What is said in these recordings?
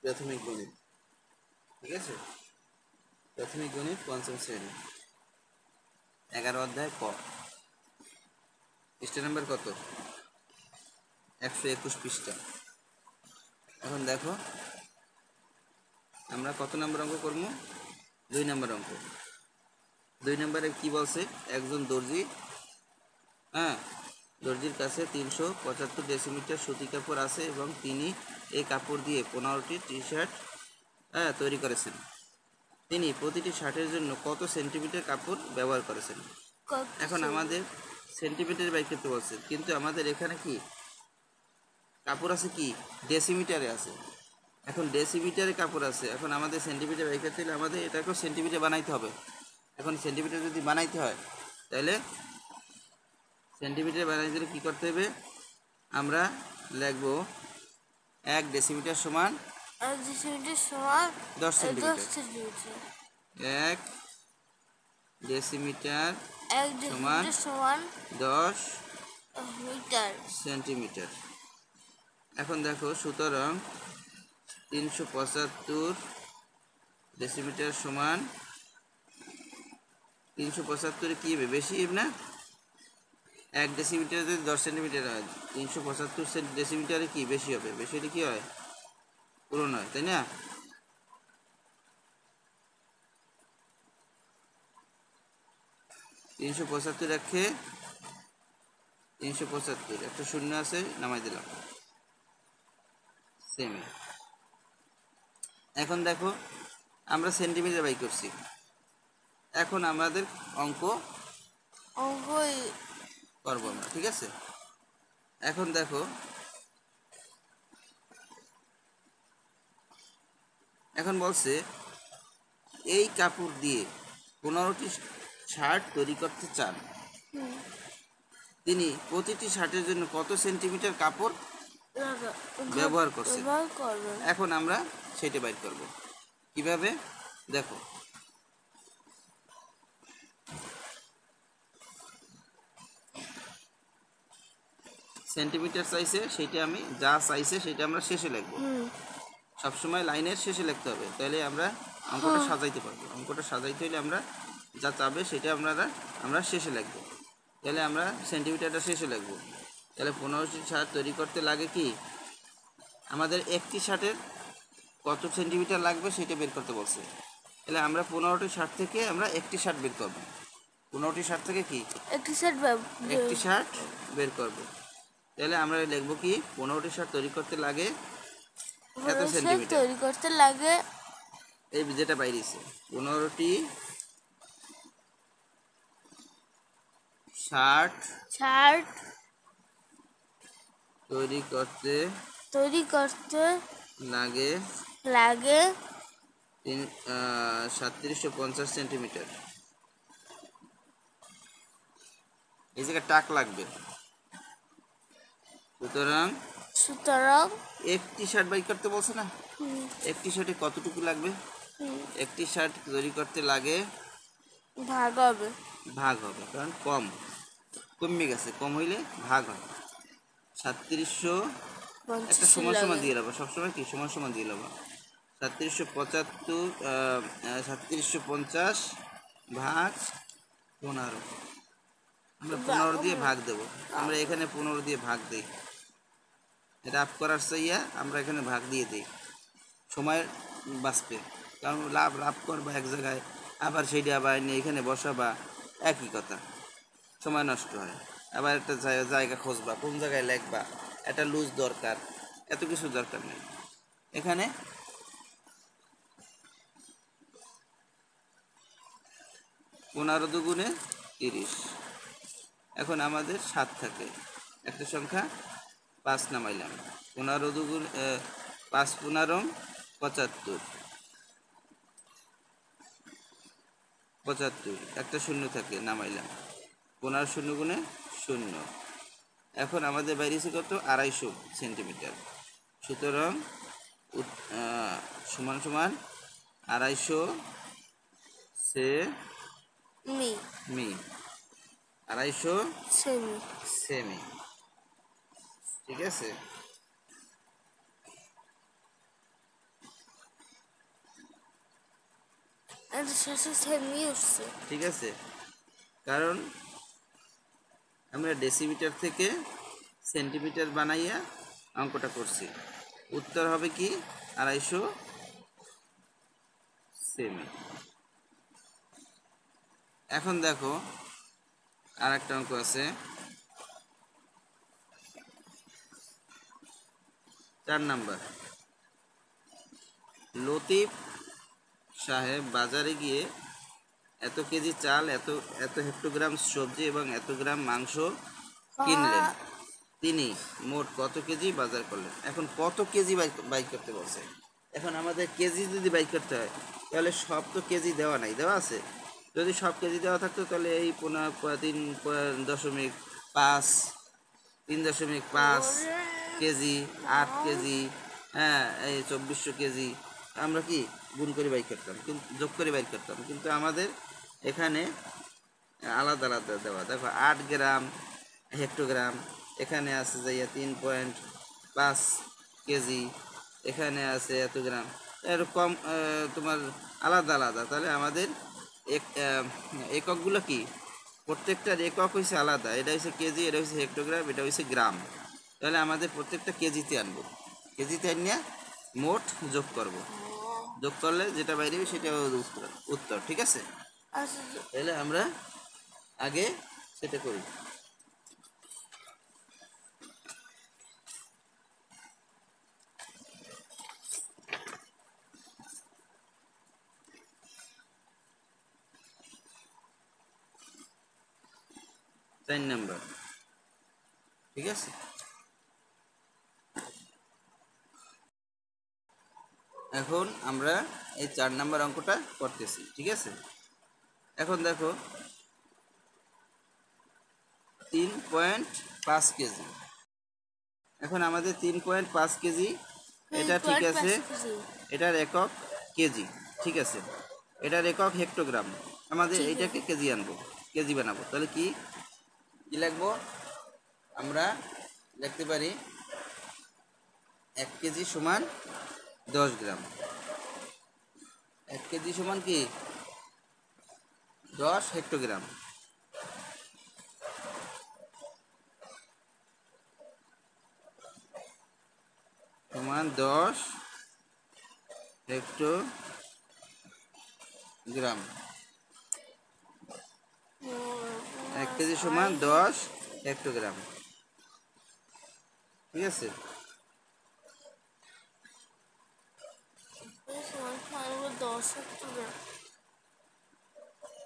প্রাথমিক গণিত, ঠিক আছে? প্রাথমিক গণিত পঞ্চম শ্রেণী, 11 অধ্যায় ক, পৃষ্ঠা নাম্বার কত? 121 পৃষ্ঠা। এখন দেখো আমরা কত নম্বর অঙ্ক করব? 2 নম্বর অঙ্ক। 2 নম্বরে কি বলছে? একজন দর্জি, দর্জির কাছে 375 ডেসিমিটার সুতি কাপড় আছে এবং তিনি এই কাপড় দিয়ে 15টি টি শার্ট তৈরি করেছেন। তিনি প্রতিটি শার্টের জন্য কত সেন্টিমিটার কাপড় ব্যবহার করেছেন? এখন আমাদের সেন্টিমিটার বের করতে বলছে, কিন্তু আমাদের এখানে কি কাপড় আছে? কি ডেসিমিটারে আছে। এখন ডেসিমিটারে কাপড় আছে, এখন আমাদের সেন্টিমিটার বের করতে হলে আমাদের এটাকেও সেন্টিমিটার বানাইতে হবে। এখন সেন্টিমিটার যদি বানাইতে হয় তাহলে সেন্টিমিটার বানাইতে হলে কী করতে হবে? আমরা লিখব 1 ডেসিমিটার সমান 10 সেন্টিমিটার। 1 ডেসিমিটার সমান 10 সেন্টিমিটার। এখন দেখো, সুতরাং 375 ডেসিমিটার সমান 375 কি হবে? বেশি না? 1 ডেসিমিটার যদি 10 সেন্টিমিটার হয়, 375 ডেসিমিটারে কি বেশি হবে? বেশি হলে কি হয়? পূরণ হয়, তাই না? তিনশো 375 একটা শূন্য আছে, নামাই দিলাম সেমি। এখন দেখো আমরা সেন্টিমিটার বাই করছি, এখন আমাদের অঙ্ক করবো আমরা, ঠিক আছে? এখন দেখো, এখন বলছে এই কাপড় দিয়ে 15টি শার্ট তৈরি করতে চান। তিনি প্রতিটি শার্টের জন্য কত সেন্টিমিটার কাপড় ব্যবহার করছেন? এখন আমরা সেটা বাইর করব। কিভাবে? দেখো, সেন্টিমিটার চাইছে, সেটা আমি যা চাইছে সেটা আমরা শেষে লিখব। সবসময় লাইনের শেষে লিখতে হবে, তাহলে আমরা অঙ্কটা সাজাইতে পারবো। অঙ্কটা সাজাইতে হলে আমরা যা চাবে সেটা আমরা শেষে লিখব। তাহলে আমরা সেন্টিমিটারটা শেষে লিখব। তাহলে 15টি শার্ট তৈরি করতে লাগে কি? আমাদের একটি শার্টের কত সেন্টিমিটার লাগবে সেটা বের করতে বলছে। তাহলে আমরা 15টি শার্ট থেকে আমরা একটি শার্ট বের করব। 15টি শার্ট থেকে কি একটি শার্ট বের করব। তাহলে আমরা লিখব কি? 15টি শার্ট তৈরি করতে লাগে এত সেন্টিমিটার। এই যেটা বাইরেছে 15টি শার্ট তৈরি করতে লাগে 3750 সেন্টিমিটার। এই জায়গায় টাক লাগবে। সুতরাং একটি শার্ট বাই করতে বলছে না? একটি শার্টে কতটুকু লাগবে? একটি শার্ট তৈরি করতে লাগে ভাগ হবে, কারণ কমে গেছে, কম হইলে ভাগ হয়। 3700 একটা সমান সমান দিয়ে নেবো, সবসময় কি সমান সমান দিয়ে নেবো। 3750 ভাগ 15, আমরা 15 দিয়ে ভাগ দেব। আমরা এখানে 15 দিয়ে ভাগ দিই, রাফ করার চাইয়া আমরা এখানে ভাগ দিয়ে দিই, সময় বাঁচবে। কারণ লাভ করবা এক জায়গায়, আবার সেইটা আবার নিয়ে এখানে বসাবা, একই কথা, সময় নষ্ট হয়। আবার একটা জায়গা খুঁজবা, কোন জায়গায় লিখবা, একটা লুজ দরকার, এত কিছু দরকার নেই। এখানে 15 দুগুণে 30। এখন আমাদের 7 থাকে, একটা সংখ্যা 5 নামাইলাম। 15 দুগুণে 5 15 75, একটা শূন্য থাকে, নামাইলাম। 15 শূন্য গুণে 0। এখন আমাদের বাইরেছে কত? 250 সেন্টিমিটার। সুতরাং সমান সমান 250 সেমি, 250 সেমি, ঠিক আছে? ঠিক আছে, কারণ আমরা ডেসিমিটার থেকে সেন্টিমিটার বানাইয়া অঙ্কটা করছি। উত্তর হবে কি 250 সেমি। এখন দেখো আর একটা অঙ্ক আছে 4 নাম্বার। লতিফ সাহেব বাজারে গিয়ে এত কেজি চাল, এত এত হেক্টোগ্রাম সবজি এবং এত গ্রাম মাংস কিনলেন। তিনি মোট কত কেজি বাজার করলেন? এখন কত কেজি বাই করতে বলছে। এখন আমাদের কেজি যদি বাই করতে হয় তাহলে সব তো কেজি দেওয়া নাই, দেওয়া আছে। যদি সব কেজি দেওয়া থাকতো তাহলে এই 3.5 কেজি, 8 কেজি, হ্যাঁ এই 2400 কেজি আমরা কি গুণ করে বাই করতাম, কিন্তু যোগ করে বাই করতাম। কিন্তু আমাদের এখানে আলাদা আলাদা দেওয়া। দেখো 8 গ্রাম হেক্টোগ্রাম, এখানে আছে যাইয়া 3.5 কেজি, এখানে আছে এত গ্রাম, এরকম তোমার আলাদা আলাদা। তাহলে আমাদের এককগুলো কি, প্রত্যেকটার একক হয়েছে আলাদা। এটা হচ্ছে কেজি, এটা হচ্ছে হেক্টোগ্রাম, এটা হচ্ছে গ্রাম। তাহলে আমাদের প্রত্যেকটা কেজিতে আনবো, কেজিতে আনিয়া মোট যোগ করব, যোগ করলে যেটা বাইরে হবে সেটা উত্তর। ঠিক আছে, তাহলে আমরা আগে সেটা করি। চার নাম্বার, ঠিক আছে। এখন আমরা এই 4 নাম্বার অঙ্কটা করতেছি, ঠিক আছে। এখন দেখো 3.5 কেজি। এখন আমাদের 3.5 কেজি, এটা ঠিক আছে, এটার একক কেজি, ঠিক আছে। এটার একক হেক্টোগ্রাম, আমাদের এইটাকে কেজি আনবো, কেজি বানাবো। তাহলে কি কি লিখবো? আমরা লিখতে পারি 1 কেজি সমান 10 গ্রাম। 1 কেজি সমান কি 10 হেক্টোগ্রাম। সমান 10 হেক্টোগ্রাম। 1 কেজি সমান 10 হেক্টোগ্রাম, ঠিক আছে।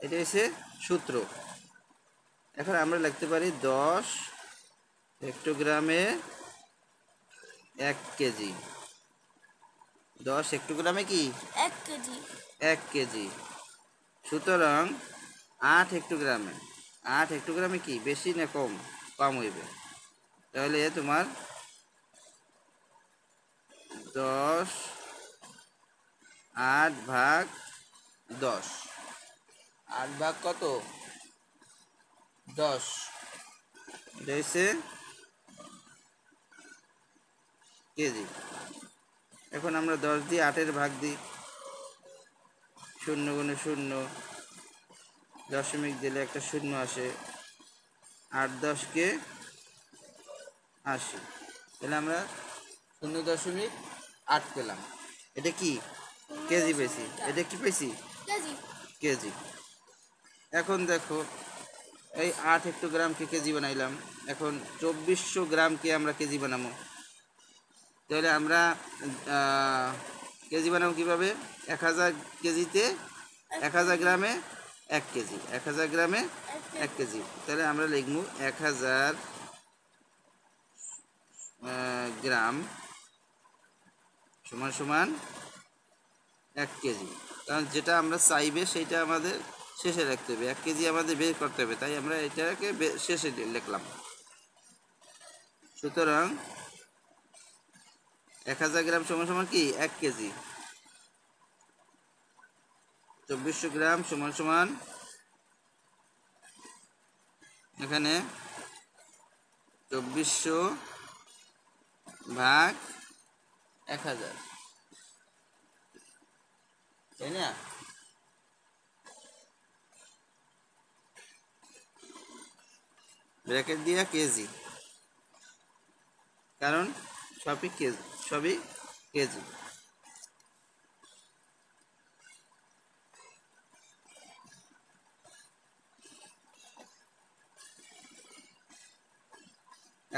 এটা হচ্ছে সূত্র। এখন আমরা লিখতে পারি 10 হেক্টোগ্রামে 1 কেজি। 10 হেক্টোগ্রামে কি 1 কেজি। সুতরাং 8 হেক্টোগ্রামে, 8 হেক্টোগ্রামে কি বেশি না কম? কম হইবে। তাহলে তোমার 10 8 ভাগ 10, 8 ভাগ কত 10, এটা হচ্ছে কেজি। এখন আমরা 10 দিয়ে 8-এর ভাগ দিই, 0 গুণে 0, দশমিক দিলে একটা 0 আসে, 8 10-কে 80। তাহলে আমরা 0.8 পেলাম। এটা কি কেজি পেয়েছি, এটা কি পেয়েছি কেজি। এখন দেখো এই 8 হেক্টোগ্রামকে কেজি বানাইলাম, এখন 2400 গ্রামকে আমরা কেজি বানাবো। তাহলে আমরা কেজি বানাবো কীভাবে? 1000 কেজিতে 1000 গ্রামে 1 কেজি, 1000 গ্রামে 1 কেজি। তাহলে আমরা লিখব 1000 গ্রাম সমান সমান 1 কেজি। কারণ যেটা আমরা চাইবে সেটা আমাদের শেষে রাখতে হবে, 1 কেজি আমাদের বের করতে হবে, তাই আমরা এটাকে শেষে লিখলাম। সুতরাং 1000 গ্রাম সমান সমান কি 1 কেজি। 2400 গ্রাম সমান সমান এখানে 2400 ভাগ 1000, তাই না? ব্র্যাকেট দিয়া কেজি, কারণ সবই কেজি।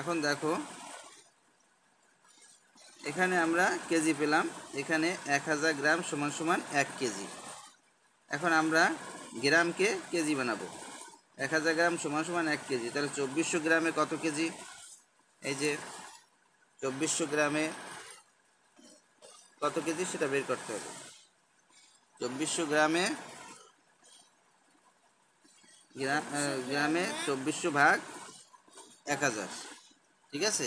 এখন দেখো এখানে আমরা কেজি পেলাম, এখানে 1000 গ্রাম সমান সমান 1 কেজি। এখন আমরা গ্রামকে কেজি বানাবো। 1000 গ্রাম সমান সমান 1 কেজি, তাহলে 2400 গ্রামে কত কেজি? এই যে 2400 গ্রামে কত কেজি সেটা বের করতে হবে। 2400 গ্রামে 2400 ভাগ 1000, ঠিক আছে।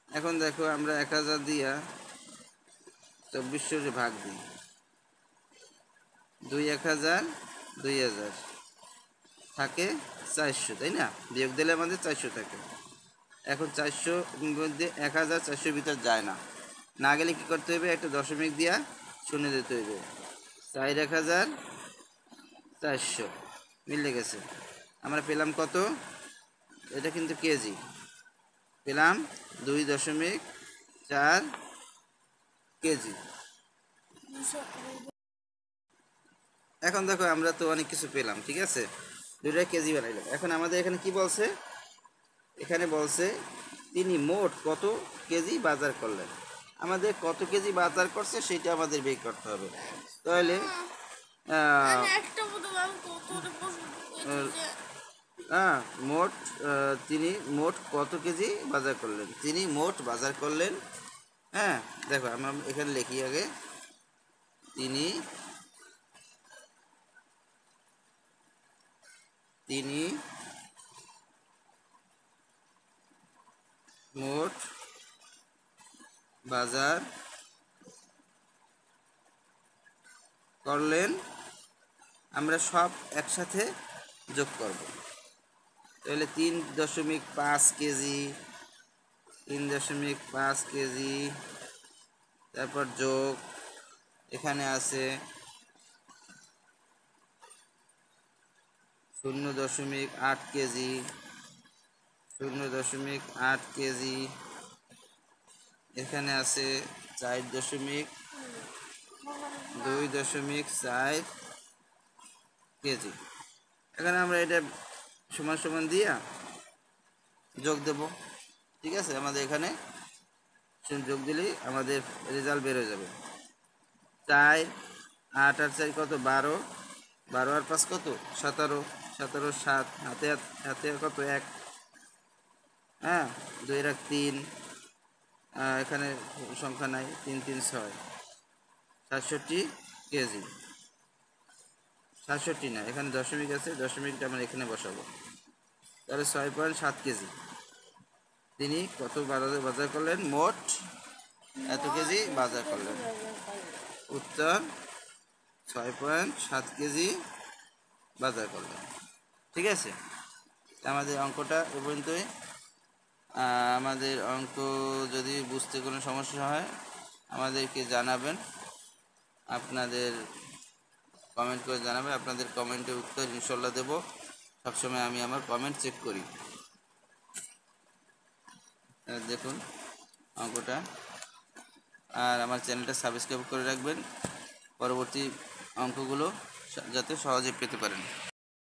এখন দেখো আমরা 1000 দিয়া 2400 ভাগ দিই, 1000 2000 থাকে 400, তাই না? বিয়োগ দিলে আমাদের 400 থাকে। এখন 400 মধ্যে 1400 ভিতর যায় না, না গেলে কি করতে হবে? একটা দশমিক দিয়া শূন্য দিতে হইবে। 4400 মিলে গেছে। আমরা পেলাম কত? এটা কিন্তু কেজি, পেলাম 2.4 কেজি। এখন দেখো আমরা তো অনেক কিছু পেলাম, ঠিক আছে, 2টা কেজি বানাইলাম। এখন আমাদের এখানে কি বলছে? এখানে বলছে তিনি মোট কত কেজি বাজার করলেন। আমাদের কত কেজি বাজার করছে সেটা আমাদের বের করতে হবে। তাহলে মোট তিনি মোট কত কেজি বাজার করলেন? তিনি মোট বাজার করলেন, হ্যাঁ দেখো আমরা এখানে লিখি আগে, তিনি মোট বাজার করলেন। আমরা সব একসাথে যোগ করব, তাহলে 3.5 কেজি, 3.5 কেজি, তারপর যোগ এখানে আছে 0.8 কেজি, 0.8 কেজি, এখানে আছে 2.4 কেজি। এখানে আমরা এটা সমান সমান দিয়া যোগ দেব, ঠিক আছে। আমাদের এখানে যোগ দিলেই আমাদের রেজাল্ট বের হয়ে যাবে। 4 8 আর 4 কত? 12, 12 আর 5 কত? 17, 17 7, হাতে হাতে কত? 1, হ্যাঁ 2 আর 3, এখানে সংখ্যা নাই, 3 3 6, 67 কেজি। 67 না, এখানে দশমিক আছে, দশমিকটা আমরা এখানে বসাবো, তাহলে 6.7 কেজি। তিনি কত বাজার করলেন? মোট এত কেজি বাজার করলেন। উত্তর 6.7 কেজি বাজার করলেন, ঠিক আছে। আমাদের অঙ্কটা এ পর্যন্তই। আমাদের অঙ্ক যদি বুঝতে কোনো সমস্যা হয় আমাদেরকে জানাবেন, আপনাদের কমেন্ট করে জানাবেন। আপনাদের কমেন্টের উত্তর ইনশাল্লাহ দেব। সবসময় আমি আমার কমেন্ট চেক করি। দেখুন অঙ্কটা, আর আমার চ্যানেলটা সাবস্ক্রাইব করে রাখবেন পরবর্তী অঙ্কগুলো যাতে সহজে পেতে পারেন।